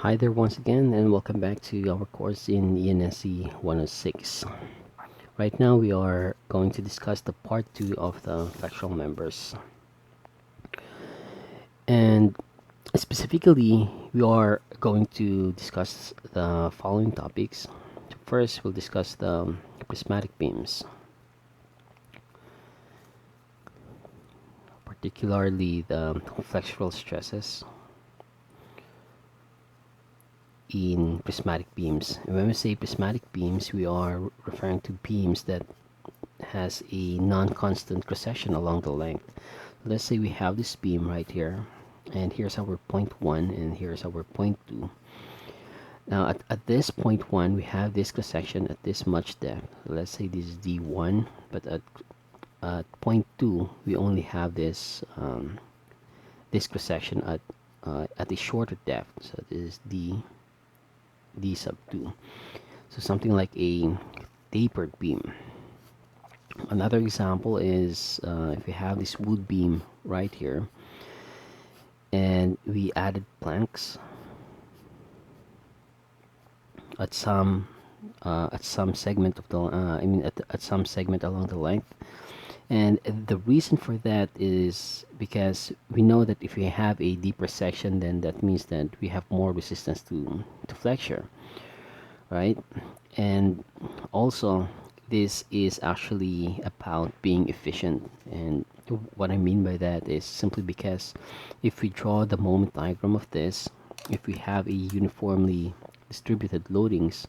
Hi there once again, and welcome back to our course in ENSC106. Right now we are going to discuss the part 2 of the flexural members. And specifically, we are going to discuss the following topics. First, we'll discuss the prismatic beams, particularly the flexural stresses in prismatic beams. And when we say prismatic beams, we are referring to beams that has a non-constant cross-section along the length. Let's say we have this beam right here, and here's our point 1 and here's our point 2. Now at this point 1 we have this cross-section at this much depth. Let's say this is D1, but at point 2 we only have this cross-section at a shorter depth. So this is D sub 2. So something like a tapered beam. Another example is if we have this wood beam right here and we added planks at some segment of the at some segment along the length. And the reason for that is because we know that if we have a deeper section, then that means that we have more resistance to flexure, right? And also this is actually about being efficient. And what I mean by that is simply because if we draw the moment diagram of this, if we have a uniformly distributed loadings,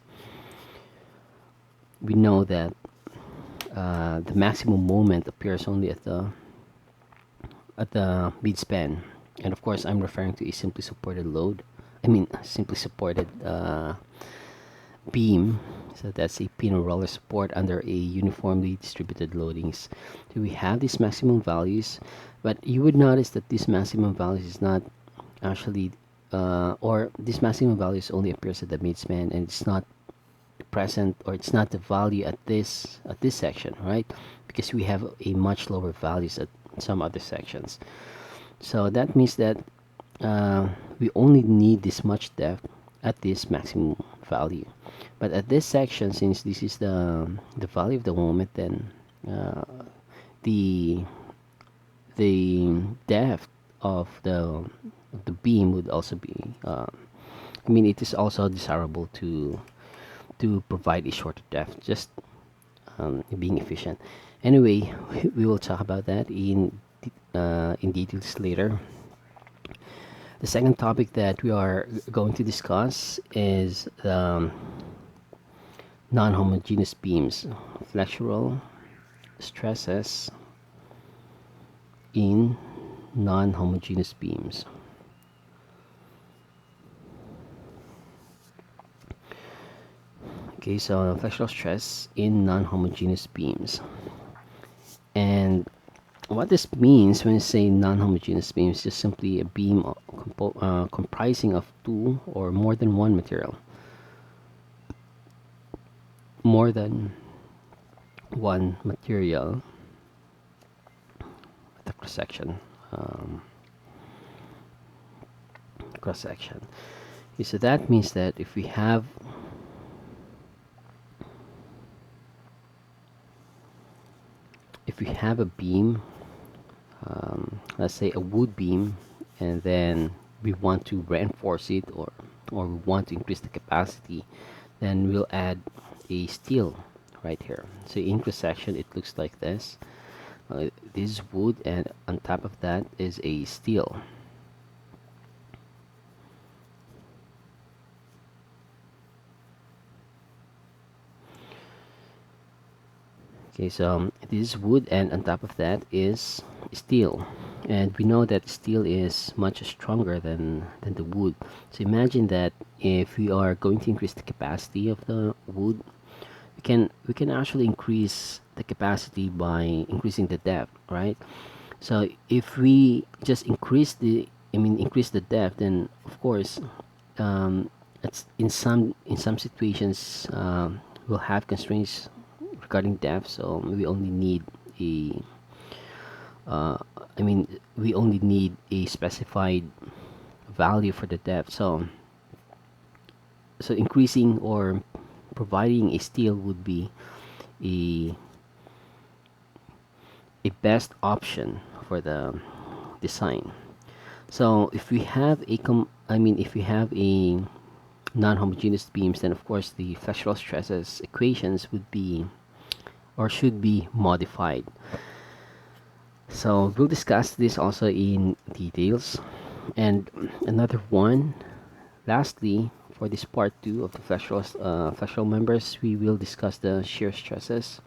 we know that the maximum moment appears only at the mid span. And of course I'm referring to a simply supported load, simply supported beam. So that's a pin or roller support under a uniformly distributed loadings. So we have these maximum values, but you would notice that this maximum values is not actually or this maximum values only appears at the midspan, and it's not present, or it's not the value at this section, right? Because we have a much lower values at some other sections. So that means that we only need this much depth at this maximum value. But at this section, since this is the value of the moment, then the depth of the beam would also be it is also desirable to provide a shorter depth, just being efficient. Anyway, we will talk about that in details later. The second topic that we are going to discuss is the non-homogeneous beams, flexural stresses in non-homogeneous beams. Okay, so flexural stress in non-homogeneous beams. And what this means when you say non-homogeneous beam is just simply a beam comprising of two or more than one material. More than one material at the cross-section. Okay, so that means that if we have a beam, let's say a wood beam, and then we want to reinforce it, or we want to increase the capacity, then we'll add a steel right here. So in cross section it looks like this. This is wood, and on top of that is a steel. Okay, so this is wood, and on top of that is steel, and we know that steel is much stronger than the wood. So imagine that if we are going to increase the capacity of the wood, we can actually increase the capacity by increasing the depth, right? So if we just increase the depth, then of course it's in some situations we'll have constraints regarding depth, so we only need a we only need a specified value for the depth. So so increasing or providing a steel would be a best option for the design. So if we have a if we have a non-homogeneous beams, then of course the flexural stresses equations would be or should be modified. So we'll discuss this also in details. And another one, lastly, for this part 2 of the flexural members, we will discuss the shear stresses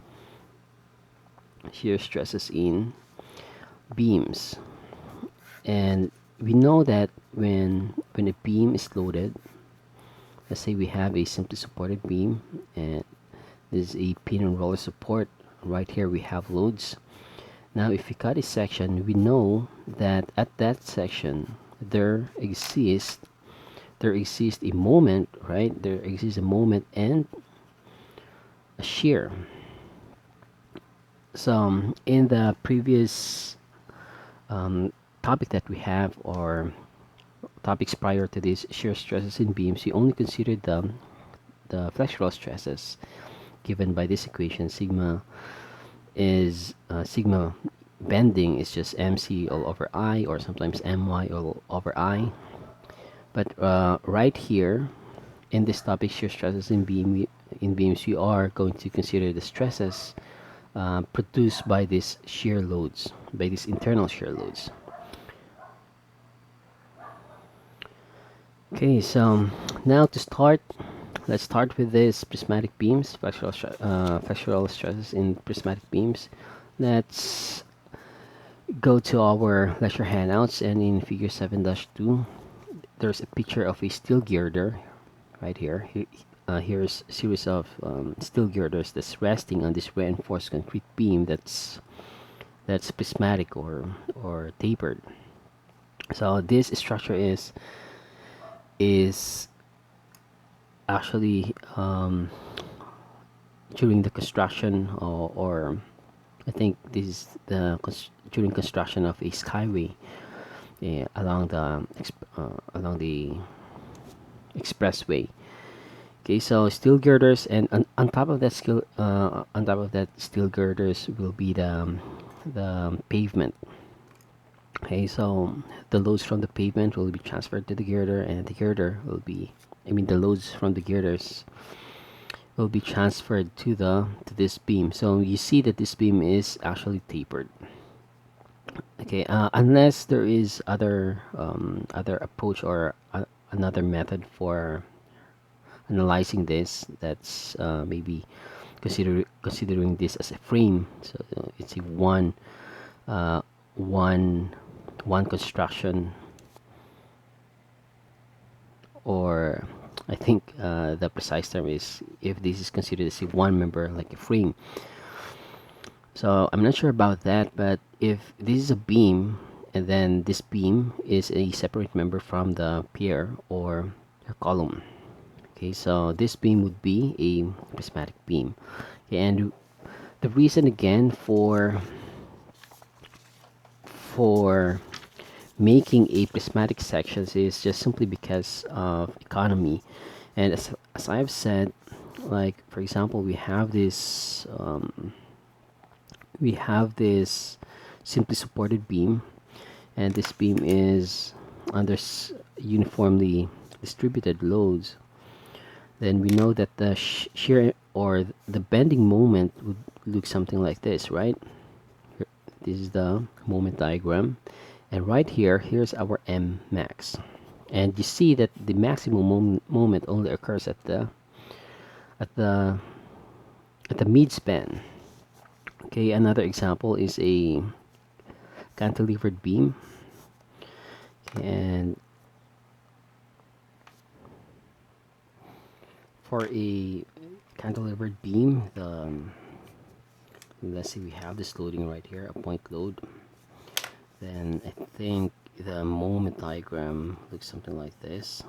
in beams. And we know that when a beam is loaded, let's say we have a simply supported beam, and this is a pin and roller support. Right here we have loads. Now if we cut a section, we know that at that section there exists a moment, right? There exists a moment and a shear. So in the previous topic that we have, or topics prior to this, shear stresses in beams, we only considered the flexural stresses given by this equation. Sigma bending is just mc all over I, or sometimes my all over I. But right here in this topic, shear stresses in beams, we are going to consider the stresses produced by these shear loads, by these internal shear loads. Okay, so now to start, let's start with this prismatic beams, flexural stresses in prismatic beams. Let's go to our lecture handouts, and in figure 7-2, there's a picture of a steel girder right here. Here's a series of steel girders that's resting on this reinforced concrete beam that's prismatic or tapered. So this structure is actually during the construction, or I think this is during construction of a skyway along the expressway. Okay, so steel girders, and on top of that steel girders will be the pavement. Okay, so the loads from the pavement will be transferred to the girder, and the girder will be, the loads from the girders will be transferred to this beam. So you see that this beam is actually tapered. Okay, unless there is other approach, or another method for analyzing this, that's maybe considering this as a frame. So it's a uh, one one construction, or I think the precise term is if this is considered as a one member, like a frame. So I'm not sure about that, but if this is a beam, and then this beam is a separate member from the pier or a column. Okay, so this beam would be a prismatic beam. Okay, and the reason again for making a prismatic sections is just simply because of economy. And as I've said, like for example, we have this simply supported beam, and this beam is under uniformly distributed loads. Then we know that the shear or the bending moment would look something like this, right? This is the moment diagram, and right here's our M max, and you see that the maximum moment only occurs at the at the mid span. Okay, another example is a cantilevered beam, and for a cantilevered beam, let's see, we have this loading right here, a point load. Then I think the moment diagram looks something like this.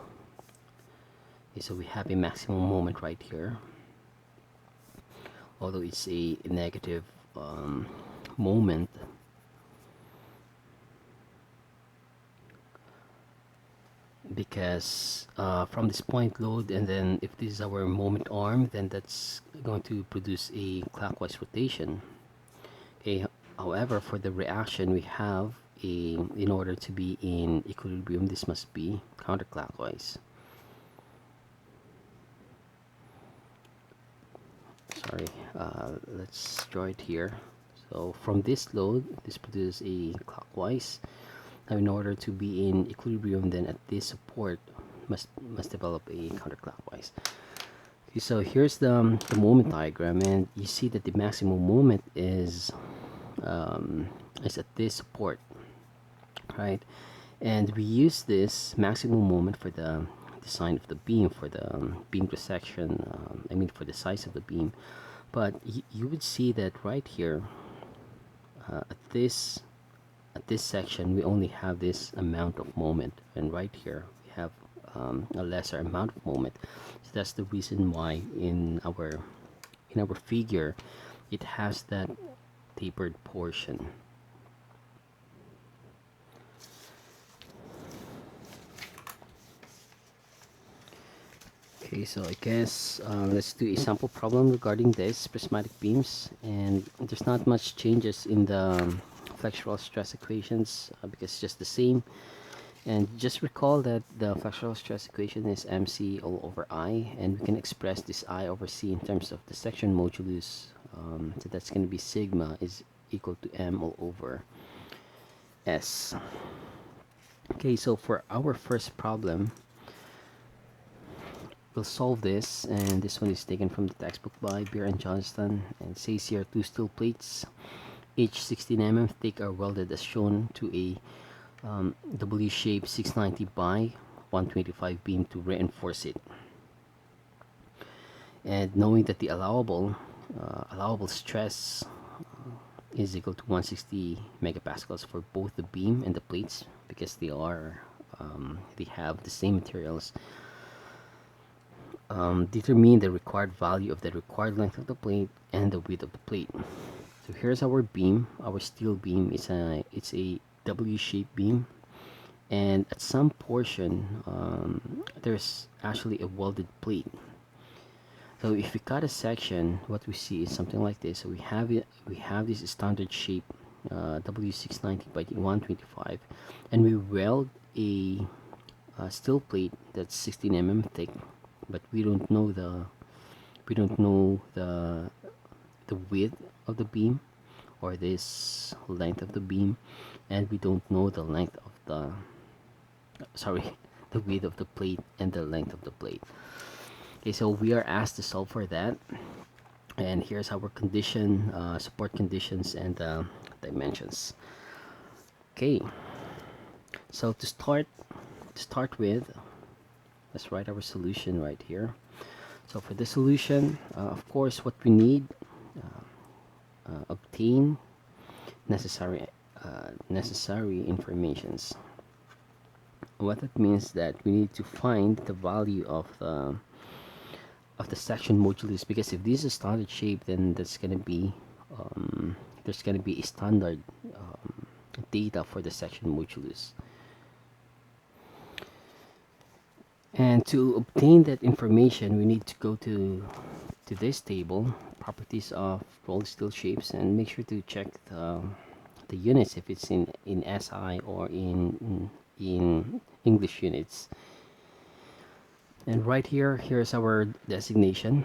Okay, so we have a maximum moment right here, although it's a negative moment. because from this point load, and then if this is our moment arm, then that's going to produce a clockwise rotation. Okay, however, for the reaction we have in order to be in equilibrium, this must be counterclockwise. Sorry, let's draw it here. So from this load, this produces a clockwise. Now in order to be in equilibrium, then at this support must develop a counterclockwise. Okay, so here's the moment diagram, and you see that the maximum moment is at this support, right? And we use this maximum moment for the design of the beam, for the beam cross section. I mean, for the size of the beam. But you would see that right here, at this section, we only have this amount of moment, and right here we have a lesser amount of moment. So that's the reason why in our figure, it has that tapered portion. Okay, so I guess let's do a sample problem regarding this prismatic beams, and there's not much changes in the flexural stress equations because it's just the same. And just recall that the flexural stress equation is mc all over I, and we can express this I over c in terms of the section modulus. So that's going to be sigma is equal to m all over s. Okay, so for our first problem, we'll solve this, and this one is taken from the textbook by Beer and Johnston, and it says here two steel plates, each 16 mm thick, are welded as shown to a W-shaped 690 by 125 beam to reinforce it. And knowing that the allowable stress is equal to 160 megapascals for both the beam and the plates, because they have the same materials. Determine the required value of the required length of the plate and the width of the plate. So here's our beam. Our steel beam is it's a W-shaped beam, and at some portion there's actually a welded plate. So if we cut a section, what we see is something like this. So we have this standard shape W690 by 125, and we weld a steel plate that's 16 mm thick, but we don't know the width of the beam, or this length of the beam, and we don't know the length of the width of the plate and the length of the plate. Okay, so we are asked to solve for that, and here's our condition, support conditions, and dimensions. Okay, so to start with, let's write our solution right here. So for the solution, of course, what we need, obtain necessary informations. What that means that we need to find the value of the section modulus, because if this is standard shape, then that's gonna be there's gonna be a standard data for the section modulus. And to obtain that information, we need to go to this table, properties of rolled steel shapes, and make sure to check the units, if it's in SI or in English units. And right here's our designation.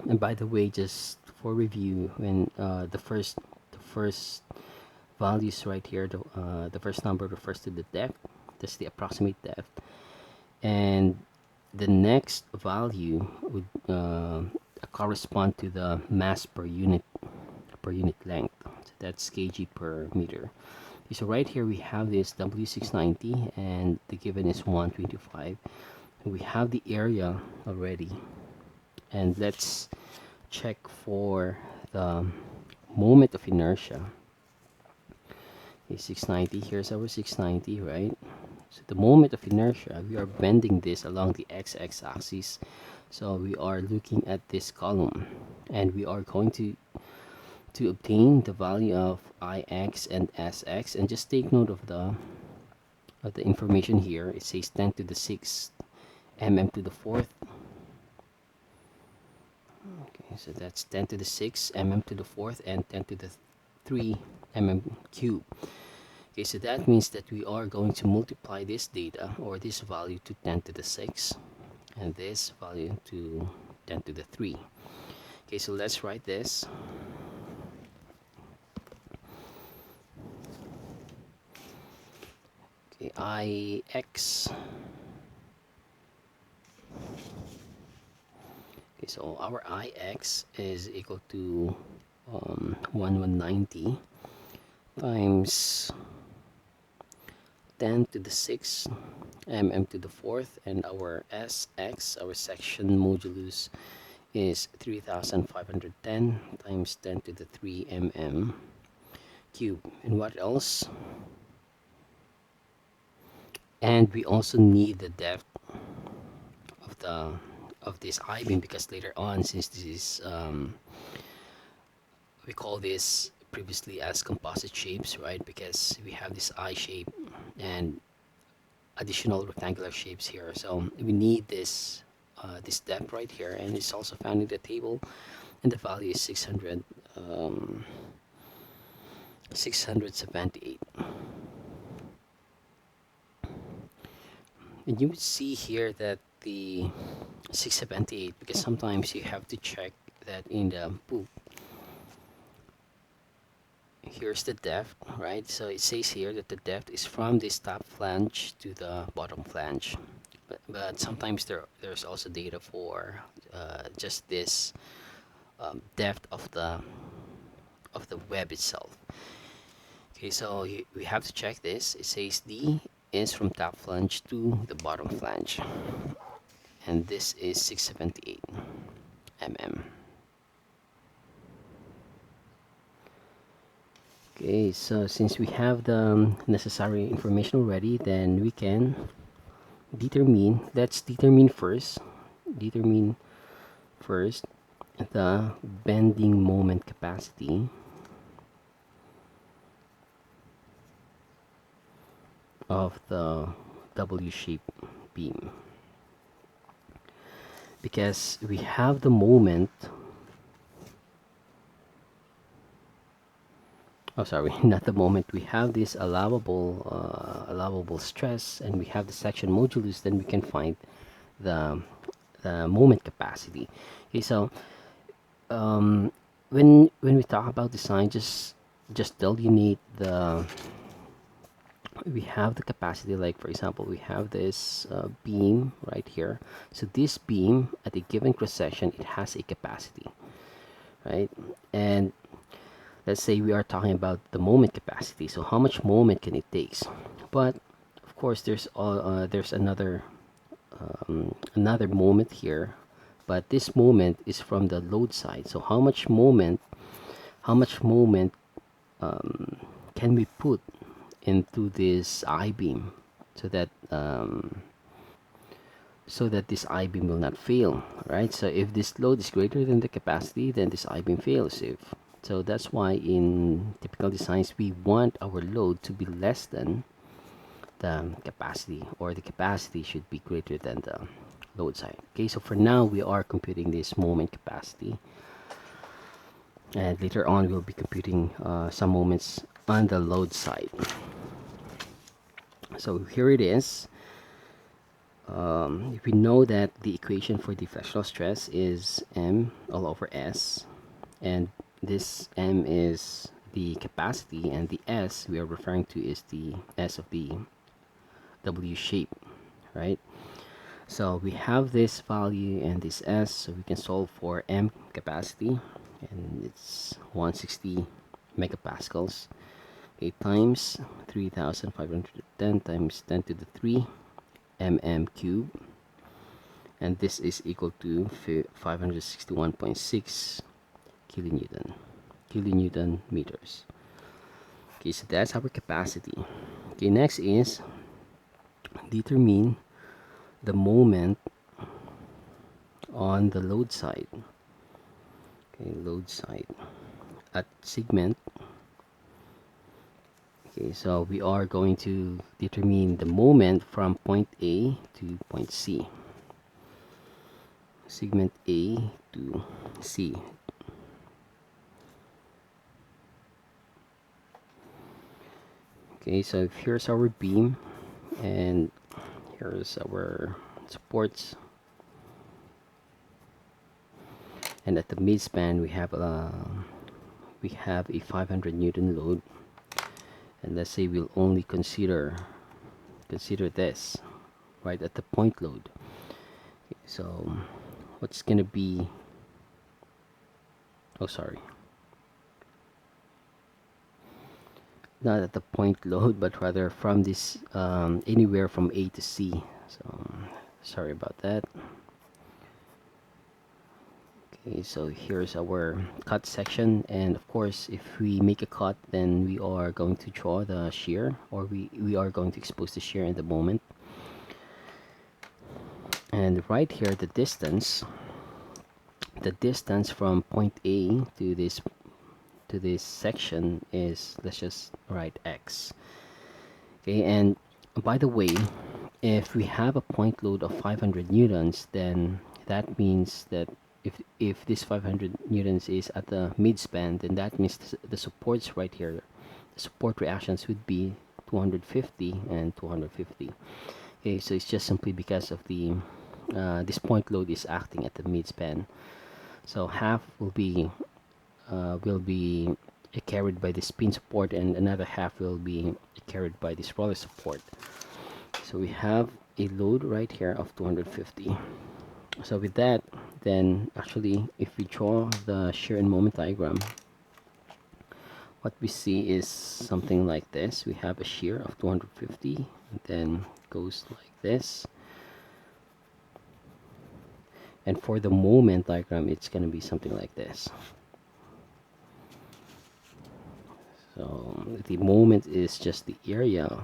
And by the way, just for review, when the first values right here, the first number refers to the depth. That's the approximate depth, and the next value would correspond to the mass per unit length. So that's kg per meter. Okay, so right here we have this W690, and the given is 125. We have the area already, and let's check for the moment of inertia. Okay, 690, here's our 690, right? So the moment of inertia, we are bending this along the x-axis. So we are looking at this column, and we are going to obtain the value of Ix and Sx, and just take note of of the information here. It says 10 to the 6 mm to the fourth. Okay, so that's 10 to the 6 mm to the fourth and 10 to the 3 mm cube. Okay, so that means that we are going to multiply this data or this value to 10 to the 6 and this value to 10 to the 3. Okay, so let's write this. Okay, Ix. Okay, so our Ix is equal to 1190 times 10 to the 6 mm to the fourth, and our Sx, our section modulus, is 3510 times 10 to the 3 mm cube. And what else? And we also need the depth of the of this I-beam, because later on, since this is we call this previously as composite shapes, right? Because we have this I shape and additional rectangular shapes here, so we need this depth right here, and it's also found in the table, and the value is 678. And you would see here that the 678, because sometimes you have to check that in the book. Here's the depth, right? So it says here that the depth is from this top flange to the bottom flange. But sometimes there's also data for just this depth of the web itself. Okay, so we have to check this. It says D is from top flange to the bottom flange, and this is 678 mm. Okay, so since we have the necessary information already, then we can determine first the bending moment capacity of the W-shaped beam, because we have the moment, oh sorry, not the moment, we have this allowable stress, and we have the section modulus, then we can find the moment capacity. Okay, so when we talk about design, just delineate the we have the capacity. Like for example, we have this beam right here. So this beam at a given cross section, it has a capacity, right? And let's say we are talking about the moment capacity, so how much moment can it take? But of course there's another moment here, but this moment is from the load side. So how much moment can we put into this I-beam, so that this I-beam will not fail, right? So if this load is greater than the capacity, then this I-beam fails. So that's why in typical designs we want our load to be less than the capacity, or the capacity should be greater than the load side. Okay, so for now we are computing this moment capacity, and later on we'll be computing some moments on the load side. So here it is. We know that the equation for the flexural stress is m all over s, and this m is the capacity, and the s we are referring to is the s of the W shape, right? So we have this value and this s, so we can solve for m capacity, and it's 160 megapascals. 8 times 3510 times 10 to the 3 mm cube, and this is equal to 561.6 kilonewton meters. Okay, so that's our capacity. Okay, next is determine the moment on the load side. Okay, load side at segment Okay, so we are going to determine the moment from point A to point C. Segment A to C. Okay, so here's our beam, and here's our supports, and at the midspan we have a 500 Newton load, and let's say we'll only consider this right at the point load. Okay, so what's gonna be, oh sorry, not at the point load, but rather from this anywhere from A to C. So sorry about that. Okay, so here's our cut section, and of course if we make a cut, then we are going to draw the shear, or we are going to expose the shear in the moment. And right here, the distance from point A to this section is, let's just write x. Okay, and by the way, if we have a point load of 500 newtons, then that means that if this 500 newtons is at the midspan, then that means the supports right here, the support reactions would be 250 and 250. Okay, so it's just simply because of the this point load is acting at the midspan. So half will be carried by the spin support, and another half will be carried by this roller support. So we have a load right here of 250. So with that, then actually if we draw the shear and moment diagram, what we see is something like this. We have a shear of 250, and then goes like this. And for the moment diagram, it's going to be something like this. So the moment is just the area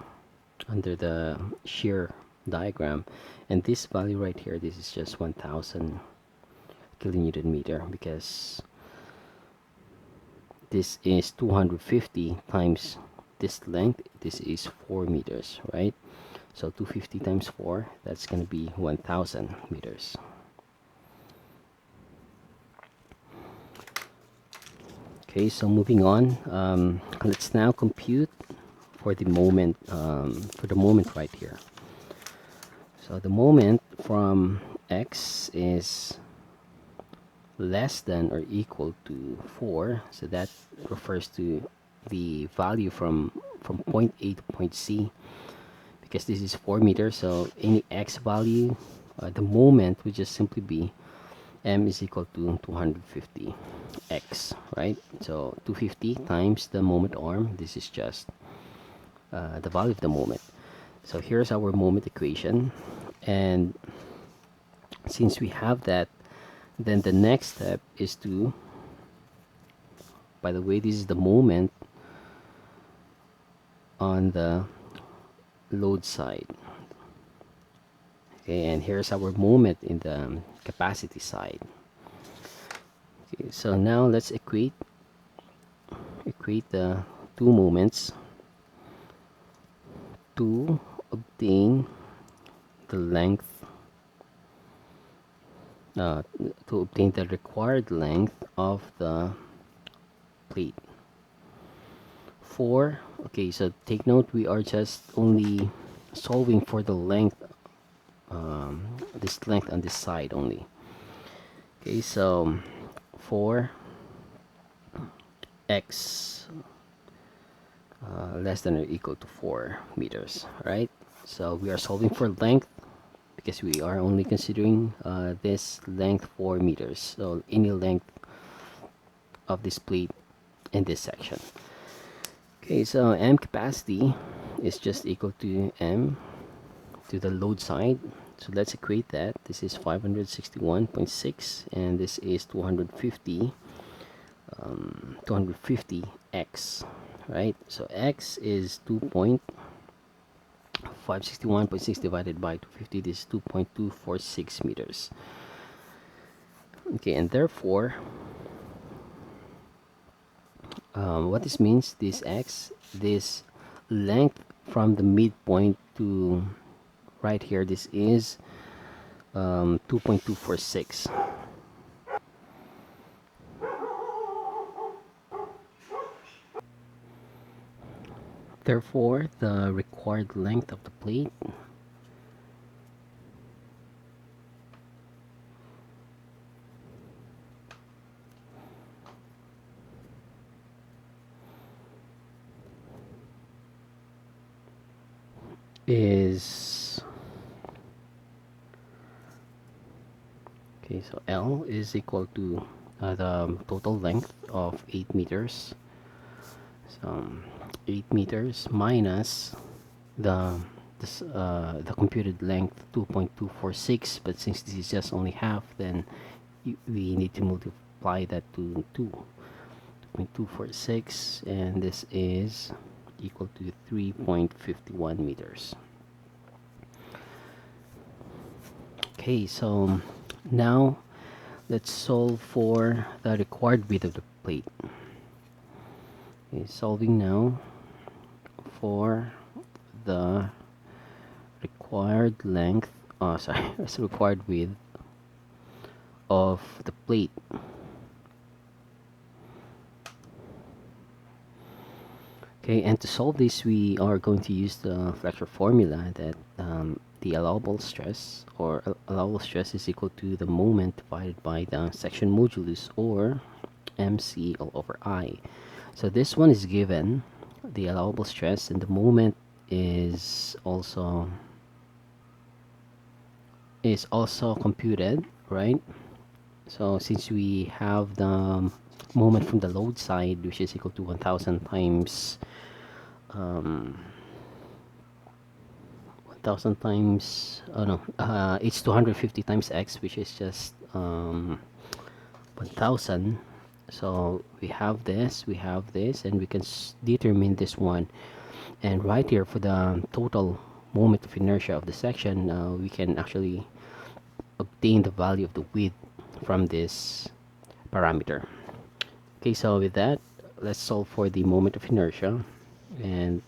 under the shear diagram, and this value right here, this is just 1000 kilonewton meter, because this is 250 times this length. This is 4 meters, right? So 250 times 4, that's going to be 1000 meters. Okay, so moving on, let's now compute for the moment right here. So the moment from x is less than or equal to 4, so that refers to the value from point A to point C, because this is 4 meters. So any x value, the moment would just simply be m is equal to 250 x, right? So 250 times the moment arm, this is just the value of the moment. So here's our moment equation, and since we have that, then the next step is to, by the way, this is the moment on the load side. Okay, and here's our moment in the capacity side. Okay, so now let's equate the two moments to obtain the length, to obtain the required length of the plate. Okay, so take note, we are just only solving for the length, this length on this side only. Okay, so for x less than or equal to 4 meters, right? So we are solving for length because we are only considering this length 4 meters. So any length of this plate in this section. Okay, so m capacity is just equal to m to the load side. So let's equate that. This is 561.6, and this is 250 x, right? So x is 2.561.6 divided by 250. This is 2.246 meters. Okay, and therefore what this means, this x, this length from the midpoint to right here, this is 2.246. Therefore, the required length of the plate is, okay, so L is equal to the total length of 8 meters. So 8 meters minus the the computed length 2.246, but since this is just only half, then we need to multiply that to 2.246, and this is equal to 3.51 meters. Okay, so now let's solve for the required width of the plate. Okay, solving now for the required length, sorry, it's required width of the plate. Okay, and to solve this, we are going to use the Flexural formula that the allowable stress, or allowable stress, is equal to the moment divided by the section modulus, or MC all over I. So this one is given, the allowable stress, and the moment is also computed, right? So since we have the moment from the load side, which is equal to 1000 times 1000 times, oh no, it's 250 times x, which is just 1000. So we have this, and we can determine this one. And right here, for the total moment of inertia of the section, we can actually obtain the value of the width from this parameter. Okay, so with that, let's solve for the moment of inertia, and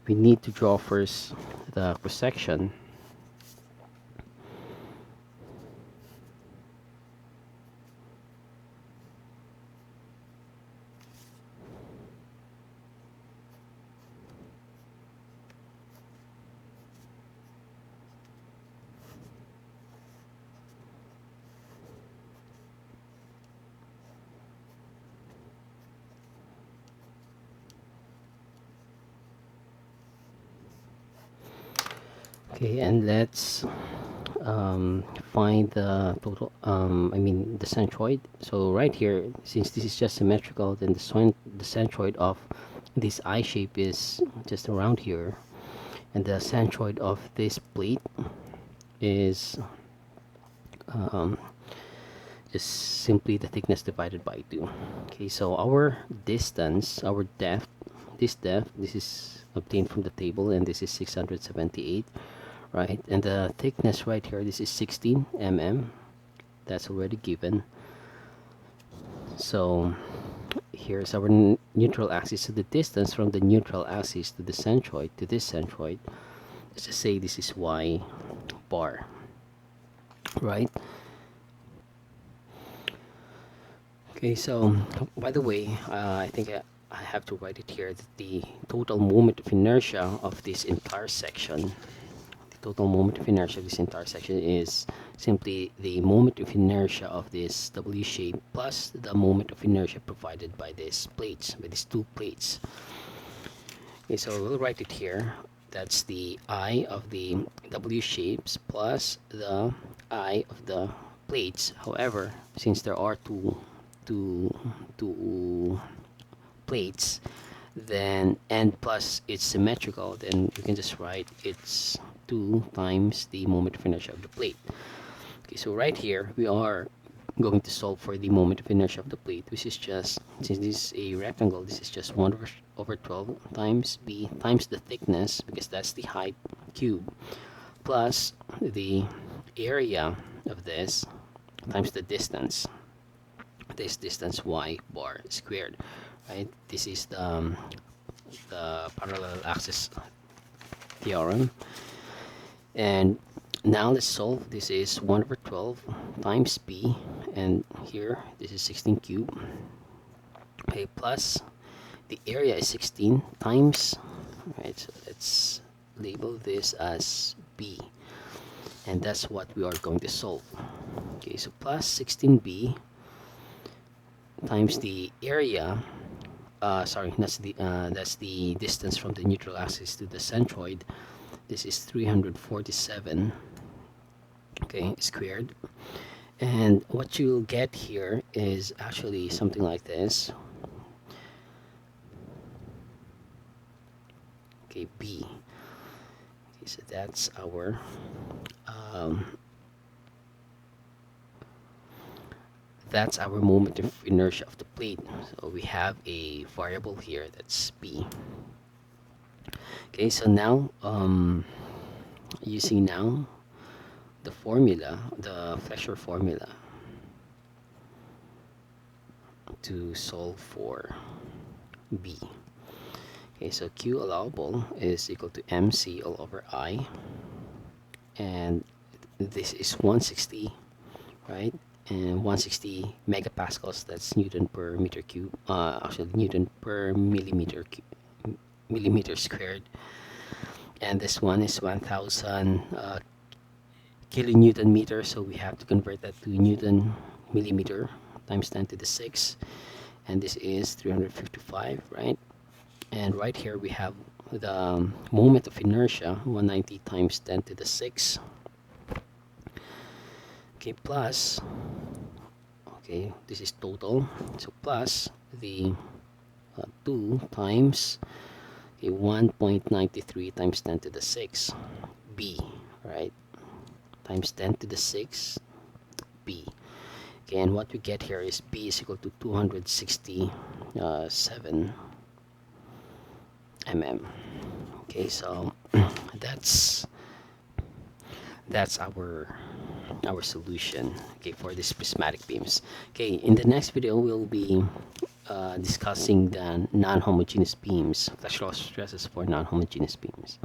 we need to draw first the cross section. Okay, and let's find the total, the centroid. So right here, since this is just symmetrical, then the centroid of this I shape is just around here, and the centroid of this plate is just simply the thickness divided by 2. Okay, so our distance, our depth, this is obtained from the table, and this is 678, right? And the thickness right here, this is 16 mm. That's already given. So here's our neutral axis. So the distance from the neutral axis to the centroid, to this centroid, let's just say this is y bar, right? Okay, so by the way, I think I have to write it here, that the total moment of inertia of this entire section, total moment of inertia of this entire section, is simply the moment of inertia of this W shape plus the moment of inertia provided by these plates, by these two plates. Okay, so we'll write it here. That's the I of the W shapes plus the I of the plates. However, since there are two plates, then and plus it's symmetrical, then you can just write it's 2 times the moment of inertia of the plate. Okay, so right here we are going to solve for the moment of inertia of the plate, which is just, since this is a rectangle, this is just 1 over 12 times b times the thickness, because that's the height, cube, plus the area of this times the distance, this distance y bar squared, right? This is the the parallel axis theorem. And now let's solve. This is 1 over 12 times b, and here this is 16 cubed. Okay, plus the area is 16 times, right, so let's label this as b, and that's what we are going to solve. Okay, so plus 16b times the area, sorry, that's the distance from the neutral axis to the centroid. This is 347, okay, squared. And what you'll get here is actually something like this. Okay, b. Okay, so that's our moment of inertia of the plate. So we have a variable here, that's b. Okay, so now using now the formula, the Flexural formula, to solve for b. Okay, so Q allowable is equal to mc all over I, and this is 160, right? And 160 megapascals, that's Newton per meter cube, actually Newton per millimeter squared. And this one is 1000 kilonewton meter, so we have to convert that to Newton millimeter times 10 to the 6, and this is 355, right? And right here we have the moment of inertia, 190 times 10 to the 6. Okay, plus, okay, this is total, so plus the 2 times 1.93 times 10 to the 6 b, right, times 10 to the 6 b. Okay, and what we get here is b is equal to 267 mm. Okay, so that's our solution, okay, for these prismatic beams. Okay, in the next video we'll be discussing the non-homogeneous beams, flexural stresses for non-homogeneous beams.